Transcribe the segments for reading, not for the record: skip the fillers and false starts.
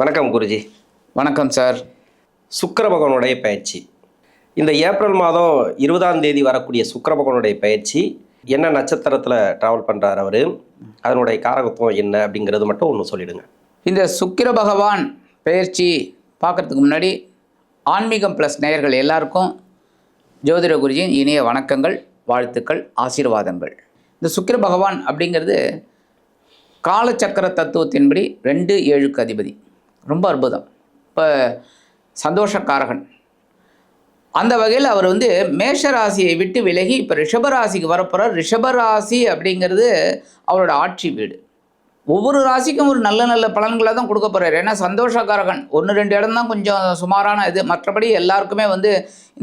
வணக்கம் குருஜி. வணக்கம் சார். சுக்கிர பகவானுடைய பயிற்சி இந்த ஏப்ரல் மாதம் 20ஆம் தேதி வரக்கூடிய சுக்கிர பகவானுடைய பயிற்சி என்ன நட்சத்திரத்தில் ட்ராவல் பண்ணுறாரு அவர், அதனுடைய காரகத்துவம் என்ன அப்படிங்கிறது மட்டும் ஒன்று சொல்லிடுங்க. இந்த சுக்கிர பகவான் பயிற்சி பார்க்குறதுக்கு முன்னாடி ஆன்மீகம் ப்ளஸ் நேயர்கள் எல்லாருக்கும் ஜோதிட குருஜியின் இனிய வணக்கங்கள், வாழ்த்துக்கள், ஆசீர்வாதங்கள். இந்த சுக்கிர பகவான் அப்படிங்கிறது காலச்சக்கர தத்துவத்தின்படி 2-7க்கு அதிபதி. ரொம்ப அற்புதம். இப்போ சந்தோஷக்காரகன். அந்த வகையில் அவர் மேஷ ராசியை விட்டு விலகி இப்போ ரிஷபராசிக்கு வரப்போகிறார். ரிஷபராசி அப்படிங்கிறது அவரோட ஆட்சி வீடு. ஒவ்வொரு ராசிக்கும் ஒரு நல்ல நல்ல பலன்களை தான் கொடுக்க போகிறார். ஏன்னா சந்தோஷக்காரகன் 1-2 இடம் தான் கொஞ்சம் சுமாரான இது. மற்றபடி எல்லாருக்குமே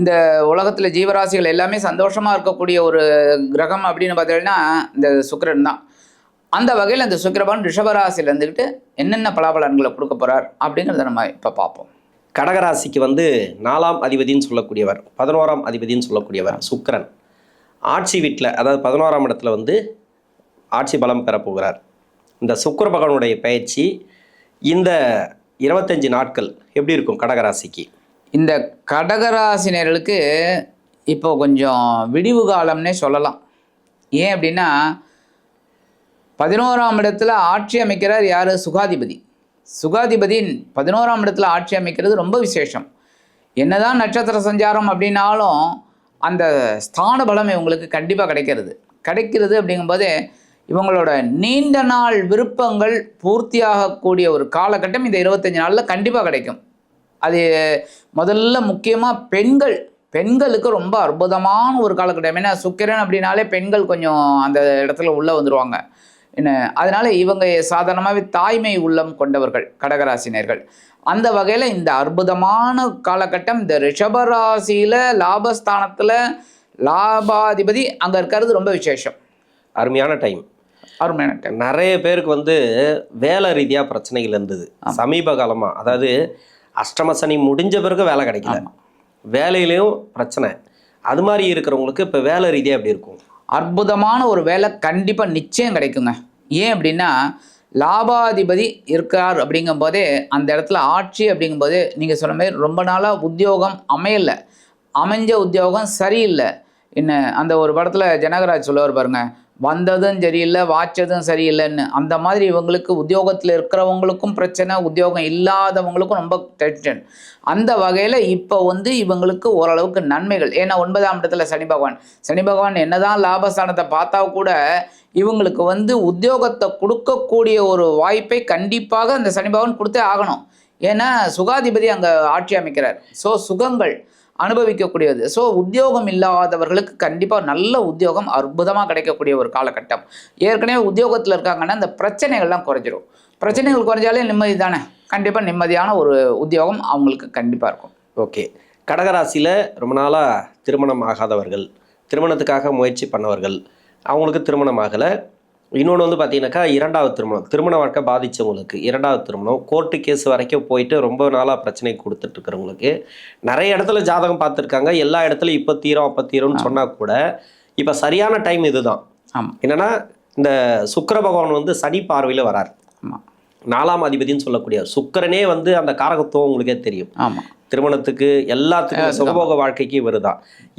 இந்த உலகத்தில் ஜீவராசிகள் எல்லாமே சந்தோஷமாக இருக்கக்கூடிய ஒரு கிரகம் அப்படின்னு பார்த்தீங்கன்னா இந்த சுக்கிரன் தான். அந்த வகையில் இந்த சுக்கிரபகவான் ரிஷபராசியில் இருந்துக்கிட்டு என்னென்ன பலாபலன்களை கொடுக்க போகிறார் அப்படிங்கிறத நம்ம இப்போ பார்ப்போம். கடகராசிக்கு 4ஆம் அதிபதினு சொல்லக்கூடியவர், 11ஆம் அதிபதினு சொல்லக்கூடியவர் சுக்கிரன் ஆட்சி வீட்டில், அதாவது 11ஆம் இடத்துல ஆட்சி பலம் பெறப்போகிறார். இந்த சுக்கிர பகவானுடைய பயிற்சி இந்த 25 நாட்கள் எப்படி இருக்கும் கடகராசிக்கு? இந்த கடகராசினர்களுக்கு இப்போ கொஞ்சம் விடிவு காலம்னே சொல்லலாம். ஏன் அப்படின்னா 11ஆம் இடத்துல ஆட்சி அமைக்கிறார் யார்? சுகாதிபதி. சுகாதிபதி 11ஆம் இடத்துல ஆட்சி அமைக்கிறது ரொம்ப விசேஷம். என்னதான் நட்சத்திர சஞ்சாரம் அப்படின்னாலும் அந்த ஸ்தான பலம் இவங்களுக்கு கண்டிப்பாக கிடைக்கிறது அப்படிங்கும்போது இவங்களோட நீண்ட நாள் விருப்பங்கள் பூர்த்தியாகக்கூடிய ஒரு காலகட்டம் இந்த 25 நாளில் கண்டிப்பாக கிடைக்கும். அது முதல்ல முக்கியமாக பெண்களுக்கு ரொம்ப அற்புதமான ஒரு காலகட்டம். ஏன்னா சுக்கிரன் அப்படின்னாலே பெண்கள் கொஞ்சம் அந்த இடத்துல உள்ளே வந்துடுவாங்க. அதனால் இவங்க சாதாரணமாகவே தாய்மை உள்ளம் கொண்டவர்கள் கடகராசினியர்கள். அந்த வகையில் இந்த அற்புதமான காலகட்டம் இந்த ரிஷபராசியில் லாபஸ்தானத்தில் லாபாதிபதி அங்கே இருக்கிறது ரொம்ப விசேஷம். அருமையான டைம். நிறைய பேருக்கு வேலை ரீதியாக பிரச்சனைகள் இருந்தது சமீப காலமாக. அதாவது அஷ்டம சனி முடிஞ்ச பிறகு வேலை கிடைக்கல, வேலையிலையும் பிரச்சனை. அது மாதிரி இருக்கிறவங்களுக்கு இப்போ வேலை ரீதியாக எப்படி இருக்கும்? அற்புதமான ஒரு வேலை கண்டிப்பாக நிச்சயம் கிடைக்குங்க. ஏன் அப்படின்னா லாபாதிபதி இருக்கார் அப்படிங்கும்போதே அந்த இடத்துல ஆட்சி அப்படிங்கும்போது நீங்கள் சொன்ன மாதிரி ரொம்ப நாளாக உத்தியோகம் அமைஞ்ச உத்தியோகம் சரியில்லை. அந்த ஒரு படத்தில் ஜனகராஜ் சொல்லுவார் பாருங்க, வந்ததும் சரியில்லை வாச்சதும் சரியில்லைன்னு. அந்த மாதிரி இவங்களுக்கு உத்தியோகத்தில் இருக்கிறவங்களுக்கும் பிரச்சனை, உத்தியோகம் இல்லாதவங்களுக்கும் ரொம்ப டென்ஷன். அந்த வகையில் இப்போ இவங்களுக்கு ஓரளவுக்கு நன்மைகள். ஏன்னா 9ஆம் இடத்துல சனி பகவான் என்னதான் லாபஸ்தானத்தை பார்த்தா கூட இவங்களுக்கு உத்தியோகத்தை கொடுக்கக்கூடிய ஒரு வாய்ப்பை கண்டிப்பாக அந்த சனி பகவான் கொடுத்தே ஆகணும். ஏன்னா சுகாதிபதி அங்கே ஆட்சி அமைக்கிறார். ஸோ சுகங்கள் அனுபவிக்கக்கூடியது. ஸோ உத்தியோகம் இல்லாதவர்களுக்கு கண்டிப்பாக நல்ல உத்தியோகம் அற்புதமாக கிடைக்கக்கூடிய ஒரு காலகட்டம். ஏற்கனவே உத்தியோகத்தில் இருக்காங்கன்னா இந்த பிரச்சனைகள்லாம் குறைஞ்சிரும். பிரச்சனைகள் குறைஞ்சாலே நிம்மதி தானே. கண்டிப்பாக நிம்மதியான ஒரு உத்தியோகம் அவங்களுக்கு கண்டிப்பாக இருக்கும். ஓகே. கடகராசியில் ரொம்ப நாளாக திருமணம் ஆகாதவர்கள், திருமணத்துக்காக முயற்சி பண்ணவர்கள், அவங்களுக்கு திருமணம் ஆகலை. இன்னொன்று பார்த்தீங்கன்னாக்கா இரண்டாவது திருமண வாழ்க்கை பாதித்தவங்களுக்கு இரண்டாவது திருமணம், கோர்ட்டு கேஸ் வரைக்கும் போயிட்டு ரொம்ப நாளாக பிரச்சனை கொடுத்துட்ருக்கிறவங்களுக்கு நிறைய இடத்துல ஜாதகம் பார்த்துருக்காங்க. எல்லா இடத்துலையும் இப்போ தீரும் அப்போ தீரும்னு சொன்னால் கூட இப்போ சரியான டைம் இதுதான். என்னென்னா இந்த சுக்கிர பகவான் சனி பார்வையில் வரார். 4ஆம் அதிபதினு சொல்லக்கூடிய சுக்கிரனே அந்த காரகத்துவம் உங்களுக்கே தெரியும். திருமணத்துக்கு எல்லாத்துக்கும் சுகபோக வாழ்க்கைக்கு வருதான்,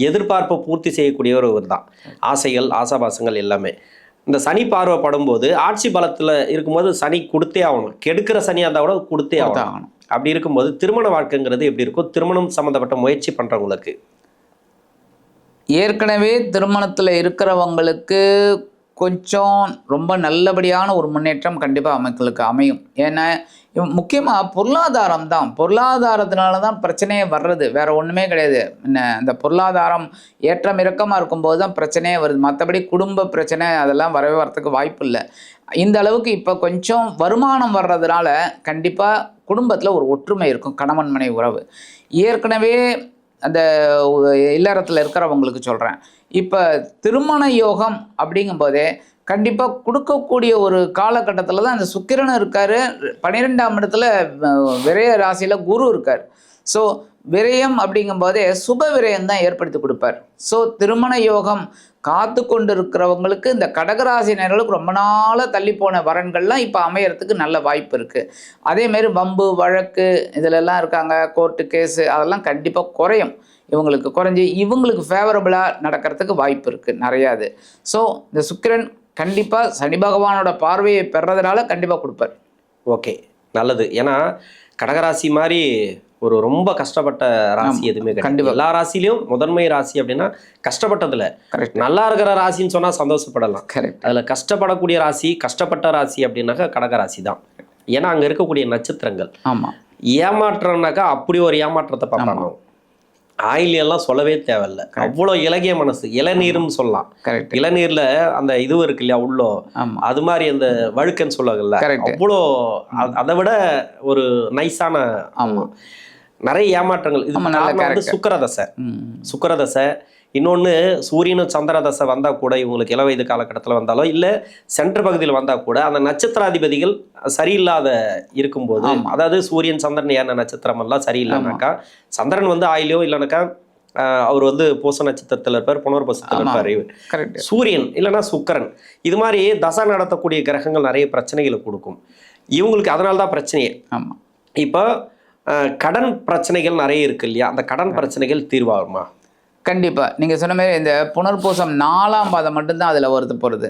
எதிர்பார்ப்பை பூர்த்தி செய்யக்கூடியவர் இவர் தான். ஆசைகள் ஆசாபாசங்கள் எல்லாமே இந்த சனி பார்வைப்படும் போது ஆட்சி பலத்தில் இருக்கும்போது சனி கொடுத்தே ஆகணும். கெடுக்கிற சனியாக இருந்தால் கூட கொடுத்தே ஆகணும். அப்படி இருக்கும்போது திருமண வாழ்க்கைங்கிறது எப்படி இருக்கும்? திருமணம் சம்மந்தப்பட்ட முயற்சி பண்ணுறவங்களுக்கு, ஏற்கனவே திருமணத்தில் இருக்கிறவங்களுக்கு கொஞ்சம் ரொம்ப நல்லபடியான ஒரு முன்னேற்றம் கண்டிப்பாக அவங்களுக்கு அமையும். ஏன்னா முக்கியமாக பொருளாதாரத்தினால தான் பிரச்சனையே வர்றது, வேற ஒன்றுமே கிடையாது. இந்த பொருளாதாரம் ஏற்றம் இறக்கமாக இருக்கும்போது தான் பிரச்சனையே வருது. மற்றபடி குடும்ப பிரச்சனை அதெல்லாம் வரத்துக்கு வாய்ப்பு இல்லை. இந்த அளவுக்கு இப்போ கொஞ்சம் வருமானம் வர்றதுனால கண்டிப்பாக குடும்பத்தில் ஒரு ஒற்றுமை இருக்கும். கணவன் மனைவி உறவு ஏற்கனவே அந்த இல்லறத்தில் இருக்கிறவங்களுக்கு சொல்கிறேன். இப்போ திருமண யோகம் அப்படிங்கும்போதே கண்டிப்பாக கொடுக்கக்கூடிய ஒரு காலகட்டத்தில் தான் இந்த சுக்கிரன் இருக்கார். 12ஆம் இடத்துல விரைய ராசியில் குரு இருக்கார். ஸோ விரயம் அப்படிங்கும்போதே சுப விரயம் தான் ஏற்படுத்தி கொடுப்பார். ஸோ திருமண யோகம் காத்து கொண்டு இருக்கிறவங்களுக்கு இந்த கடகராசினர்களுக்கு ரொம்ப நாளாக தள்ளி போன வரன்கள்லாம் இப்போ அமையறதுக்கு நல்ல வாய்ப்பு இருக்குது. அதேமாரி வம்பு வழக்கு இதிலெல்லாம் இருக்காங்க, கோர்ட்டு கேஸு அதெல்லாம் கண்டிப்பாக குறையும். இவங்களுக்கு குறைஞ்சி இவங்களுக்கு ஃபேவரபுளாக நடக்கிறதுக்கு வாய்ப்பு இருக்குது நிறையா. அது ஸோ இந்த சுக்கிரன் கண்டிப்பாக சனி பகவானோட பார்வையை பெறதுனால கண்டிப்பாக கொடுப்பார். ஓகே, நல்லது. ஏன்னா கடகராசி மாதிரி ஒரு ரொம்ப கஷ்டப்பட்ட ராசி எதுவுமே கிடையாது. எல்லா ராசிலையும் முதன்மை ராசி அப்படின்னா கஷ்டப்பட்டதில்ல. கரெக்ட். நல்லா இருக்கிற ராசின்னு சொன்னால் சந்தோஷப்படலாம். கரெக்ட். அதில் கஷ்டப்படக்கூடிய ராசி, கஷ்டப்பட்ட ராசி அப்படின்னாக்கா கடகராசி தான். ஏன்னா அங்கே இருக்கக்கூடிய நட்சத்திரங்கள். ஆமாம். ஏமாற்றம்னாக்கா அப்படி ஒரு ஏமாற்றத்தை பார்ப்பாங்க. ஆயிலியெல்லாம் சொல்லவே தேவையில்லை. அவ்வளோ இலகிய மனசு, இளநீர்னு சொல்லலாம். கரெக்ட். இளநீர்ல அந்த இது இருக்கு இல்லையா உள்ளோ, அது மாதிரி அந்த வழுக்கன்னு சொல்லுவாங்கல்ல, அவ்வளோ அதை விட ஒரு நைஸான. நிறைய ஏமாற்றங்கள். இது சுக்கிரதசை. சுக்கிரதசை இன்னொன்று சூரியனும் சந்திர தசை வந்தால் கூட இவங்களுக்கு இளவயது காலகட்டத்தில் வந்தாலும் இல்லை சென்டர் பகுதியில் வந்தால் கூட அந்த நட்சத்திராதிபதிகள் சரியில்லாத இருக்கும்போது, அதாவது சூரியன் சந்திரன் ஏன நட்சத்திரம் எல்லாம் சரியில்லைனாக்கா, சந்திரன் வந்து ஆயிலையோ இல்லைனாக்கா அவர் வந்து பூச நட்சத்திரத்தில் இருப்பார், புனர்பூசத்தில் இருப்பார். சூரியன் இல்லைன்னா சுக்கிரன் இது மாதிரி தசை நடத்தக்கூடிய கிரகங்கள் நிறைய பிரச்சனைகளை கொடுக்கும் இவங்களுக்கு. அதனால தான் பிரச்சனையே. இப்போ கடன் பிரச்சனைகள் நிறைய இருக்கு இல்லையா, அந்த கடன் பிரச்சனைகள் தீர்வாகுமா? கண்டிப்பாக. நீங்கள் சொன்ன மாதிரி இந்த புனர்பூசம் 4ஆம் பாதம் மட்டும்தான் அதில் வருது போகிறது.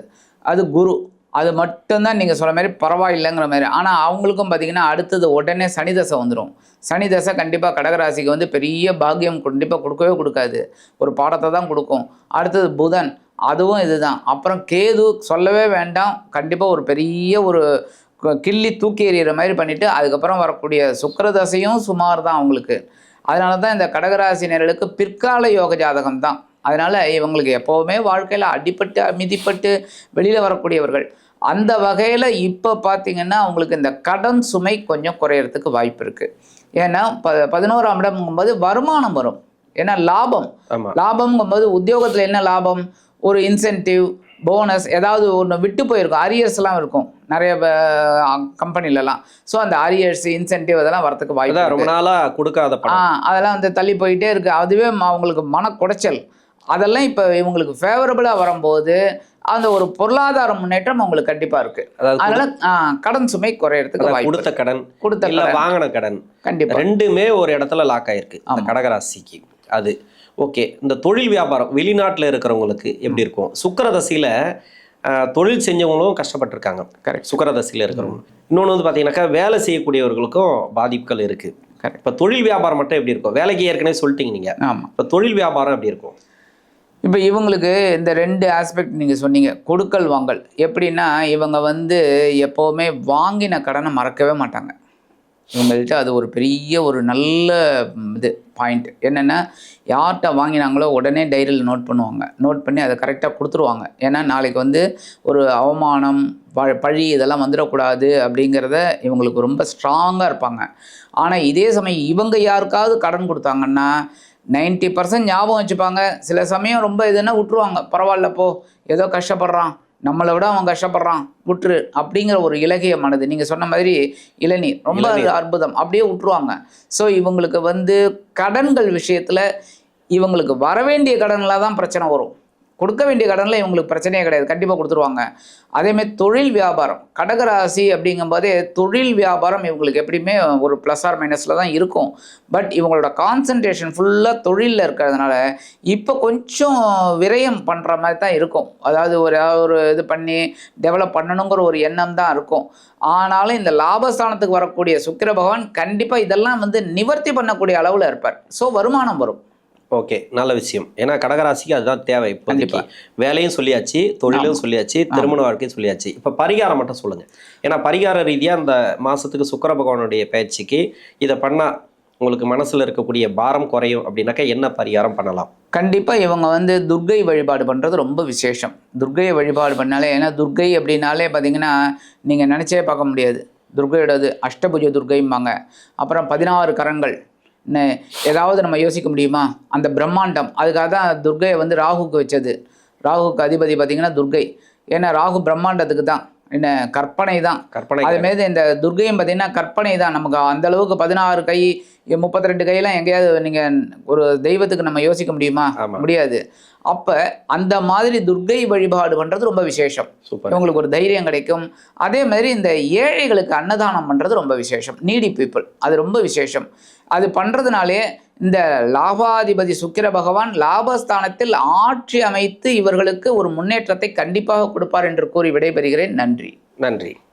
அது குரு, அது மட்டும்தான் நீங்கள் சொன்ன மாதிரி பரவாயில்லைங்கிற மாதிரி. ஆனால் அவங்களுக்கும் பார்த்திங்கன்னா அடுத்தது உடனே சனி தசை வந்துடும். சனி தசை கண்டிப்பாக கடகராசிக்கு வந்து பெரிய பாக்கியம் கண்டிப்பாக கொடுக்கவே கொடுக்காது, ஒரு பாடத்தை தான் கொடுக்கும். அடுத்தது புதன், அதுவும் இதுதான். அப்புறம் கேது சொல்லவே வேண்டாம், கண்டிப்பாக ஒரு பெரிய ஒரு கிள்ளி தூக்கி எறிகிற மாதிரி பண்ணிவிட்டு அதுக்கப்புறம் வரக்கூடிய சுக்கிரதசையும் சுமார் தான் அவங்களுக்கு. அதனால தான் இந்த கடகராசினர்களுக்கு பிற்கால யோக ஜாதகம் தான். அதனால் இவங்களுக்கு எப்போவுமே வாழ்க்கையில் அடிப்பட்டு மிதிப்பட்டு வெளியில் வரக்கூடியவர்கள். அந்த வகையில் இப்போ பார்த்திங்கன்னா அவங்களுக்கு இந்த கடன் சுமை கொஞ்சம் குறையிறதுக்கு வாய்ப்பு இருக்குது. ஏன்னா 11ஆம் இடம்ங்கும்போது வருமானம் வரும். ஏன்னா லாபம், லாபம்ங்கும்போது உத்தியோகத்தில் என்ன லாபம், ஒரு இன்சென்டிவ், போனஸ் ஏதாவது ஒன்று விட்டு போயிருக்கும், அரியர்ஸ்லாம் இருக்கும் நிறைய கம்பெனிலலாம். ஸோ அந்த அரியர்ஸ் இன்சென்டிவ் அதெல்லாம் வரத்துக்கு வாய்ப்பு ரொம்ப நாளாக கொடுக்காத அதெல்லாம் வந்து தள்ளி போயிட்டே இருக்குது. அதுவே அவங்களுக்கு மன குடைச்சல். அதெல்லாம் இப்போ இவங்களுக்கு ஃபேவரபுளாக வரும்போது அந்த ஒரு பொருளாதார முன்னேற்றம் அவங்களுக்கு கண்டிப்பாக இருக்குது. அதனால கடன் சுமை குறையிறதுக்கு வாய்ப்பு. கொடுத்த கடன் வாங்கின கடன் கண்டிப்பாக ரெண்டுமே ஒரு இடத்துல லாக் ஆயிருக்கு கடகராசிக்கு. அது ஓகே. இந்த தொழில் வியாபாரம் வெளிநாட்டில் இருக்கிறவங்களுக்கு எப்படி இருக்கும்? சுக்கிரதசையில் தொழில் செஞ்சவங்களும் கஷ்டப்பட்டுருக்காங்க. கரெக்ட். சுக்கிரதசையில் இருக்கிறவங்க. இன்னொன்று வந்து பார்த்தீங்கன்னாக்கா வேலை செய்யக்கூடியவர்களுக்கும் பாதிப்புகள் இருக்குது. கரெக்ட். இப்போ தொழில் வியாபாரம் மட்டும் எப்படி இருக்கும்? வேலைக்கு ஏற்கனவே சொல்லிட்டீங்க நீங்கள். ஆமாம். இப்போ தொழில் வியாபாரம் எப்படி இருக்கும்? இப்போ இவங்களுக்கு இந்த 2 ஆஸ்பெக்ட் நீங்கள் சொன்னீங்க, கொடுக்கல் வாங்கல். எப்படின்னா இவங்க வந்து எப்போவுமே வாங்கின கடனை மறக்கவே மாட்டாங்க. இவங்கள்ட்ட அது ஒரு பெரிய ஒரு நல்ல இது பாயிண்ட். என்னென்னா யார்கிட்ட வாங்கினாங்களோ உடனே டைரியில் நோட் பண்ணுவாங்க. நோட் பண்ணி அதை கரெக்டாக கொடுத்துருவாங்க. ஏன்னா நாளைக்கு வந்து ஒரு அவமானம் பழி இதெல்லாம் வந்துடக்கூடாது அப்படிங்கிறத இவங்களுக்கு ரொம்ப ஸ்ட்ராங்காக இருப்பாங்க. ஆனால் இதே சமயம் இவங்க யாருக்காவது கடன் கொடுத்தாங்கன்னா 90% ஞாபகம் வச்சுப்பாங்க. சில சமயம் ரொம்ப இதுன்னா விட்டுருவாங்க. பரவாயில்ல போ, ஏதோ கஷ்டப்படுறான், நம்மளை விட அவன் கஷ்டப்படுறான், விட்டுரு அப்படிங்கிற ஒரு இலகிய மனது. நீங்கள் சொன்ன மாதிரி இளநீர் ரொம்ப அற்புதம், அப்படியே விட்டுருவாங்க. ஸோ இவங்களுக்கு வந்து கடன்கள் விஷயத்தில் இவங்களுக்கு வர வேண்டிய கடனில் தான் பிரச்சனை வரும். கொடுக்க வேண்டிய கடனில் இவங்களுக்கு பிரச்சனையே கிடையாது, கண்டிப்பாக கொடுத்துருவாங்க. அதேமாதிரி தொழில் வியாபாரம், கடகராசி அப்படிங்கும்போதே தொழில் வியாபாரம் இவங்களுக்கு எப்படியுமே ஒரு ப்ளஸ் ஆர் மைனஸில் தான் இருக்கும். பட் இவங்களோட கான்சன்ட்ரேஷன் ஃபுல்லாக தொழிலில் இருக்கிறதுனால இப்போ கொஞ்சம் விரயம் பண்ணுற மாதிரி தான் இருக்கும். அதாவது ஒரு இது பண்ணி டெவலப் பண்ணணுங்கிற ஒரு எண்ணம் தான் இருக்கும். ஆனாலும் இந்த லாபஸ்தானத்துக்கு வரக்கூடிய சுக்கிர பகவான் கண்டிப்பாக இதெல்லாம் வந்து நிவர்த்தி பண்ணக்கூடிய அளவில் இருப்பார். ஸோ வருமானம் வரும். ஓகே, நல்ல விஷயம். ஏன்னா கடகராசிக்கு அதுதான் தேவை. இப்போ வேலையும் சொல்லியாச்சு, தொழிலும் சொல்லியாச்சு, திருமண வாழ்க்கையும் சொல்லியாச்சு. இப்போ பரிகாரம் மட்டும் சொல்லுங்கள். ஏன்னா பரிகார ரீதியாக அந்த மாதத்துக்கு சுக்கிர பகவானுடைய பயிற்சிக்கு இதை பண்ணால் உங்களுக்கு மனசில் இருக்கக்கூடிய பாரம் குறையும் அப்படின்னாக்கா என்ன பரிகாரம் பண்ணலாம்? கண்டிப்பாக இவங்க வந்து துர்க்கை வழிபாடு பண்ணுறது ரொம்ப விசேஷம். துர்க்கையை வழிபாடு பண்ணாலே, ஏன்னா துர்க்கை அப்படின்னாலே பார்த்திங்கன்னா நீங்கள் நினச்சே பார்க்க முடியாது. துர்க்கையோடது அஷ்டபுஜ துர்க்கைம்பாங்க. அப்புறம் 16 கரங்கள். ஏதாவது நம்ம யோசிக்க முடியுமா? அந்த பிரம்மாண்டம். அதுக்காக தான் துர்க்கையை வந்து ராகுக்கு வச்சது. ராகுக்கு அதிபதி பார்த்திங்கன்னா துர்க்கை. ஏன்னா ராகு பிரம்மாண்டத்துக்கு தான். என்ன கற்பனை தான். கற்பனை அதுமாரி இந்த துர்க்கையும் பார்த்தீங்கன்னா கற்பனை தான். நமக்கு அந்த அளவுக்கு 16 கை 32 கையெல்லாம் எங்கேயாவது நீங்கள் ஒரு தெய்வத்துக்கு நம்ம யோசிக்க முடியுமா? ஆமா. முடியாது. அப்போ அந்த மாதிரி துர்க்கை வழிபாடு பண்ணுறது ரொம்ப விசேஷம். சூப்பர். இவங்களுக்கு ஒரு தைரியம் கிடைக்கும். அதே மாதிரி இந்த ஏழைகளுக்கு அன்னதானம் பண்ணுறது ரொம்ப விசேஷம். நீடி பீப்புள் அது ரொம்ப விசேஷம். அது பண்ணுறதுனாலே இந்த லாபாதிபதி சுக்கிர பகவான் லாபஸ்தானத்தில் ஆட்சி அமைத்து இவர்களுக்கு ஒரு முன்னேற்றத்தை கண்டிப்பாக கொடுப்பார் என்று கூறி விடைபெறுகிறேன். நன்றி. நன்றி.